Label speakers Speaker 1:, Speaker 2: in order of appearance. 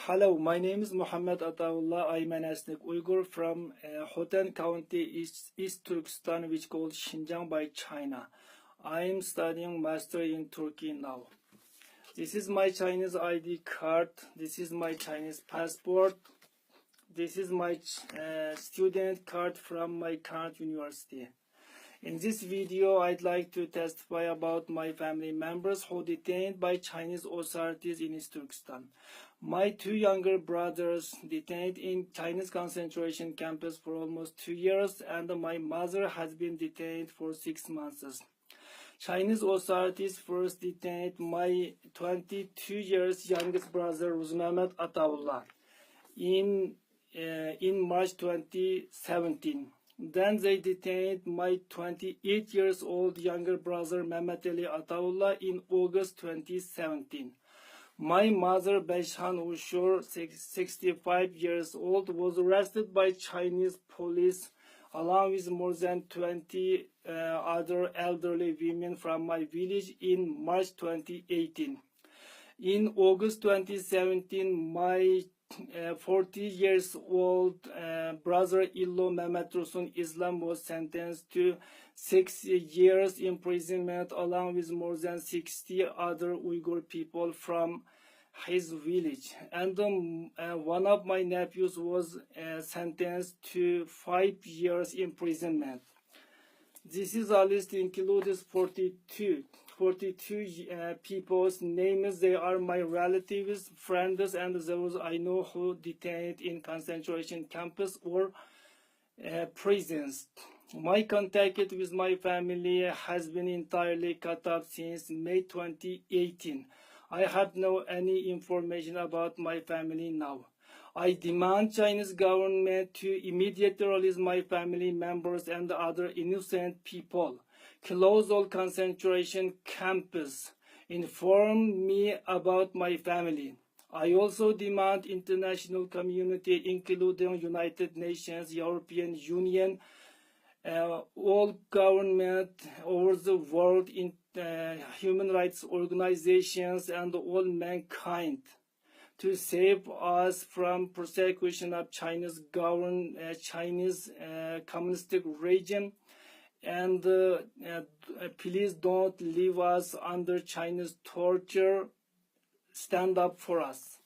Speaker 1: Hello, my name is Muhammad Ataullah. I'm an ethnic Uyghur from Hotan County, East Turkestan, which called Xinjiang by China. I'm studying master in Turkey now. This is my Chinese ID card. This is my Chinese passport. This is my student card from my current university. In this video, I'd like to testify about my family members who detained by Chinese authorities in East Turkestan. My two younger brothers detained in Chinese concentration camps for almost 2 years, and my mother has been detained for 6 months. Chinese authorities first detained my 22 years youngest brother Ruzmehmet Ataullah in March 2017. Then they detained my 28 years old younger brother Mehmet Ali Ataullah in August 2017. My mother Beşhan Ushur, 65 years old, was arrested by Chinese police along with more than 20 other elderly women from my village in March 2018. In August 2017, my 40 years old brother Illo Mehmet Rusun Islam was sentenced to 6 years imprisonment along with more than 60 other Uyghur people from his village. And one of my nephews was sentenced to 5 years imprisonment. This is a list includes 42 people's names. They are my relatives, friends, and those I know who detained in concentration camps or prisons. My contact with my family has been entirely cut off since May 2018. I have no any information about my family now. I demand Chinese government to immediately release my family members and other innocent people. Close all concentration camps. Inform me about my family. I also demand international community, including United Nations, European Union, all government over the world, in human rights organizations, and all mankind to save us from persecution of Chinese communistic regime, and please don't leave us under Chinese torture. Stand up for us.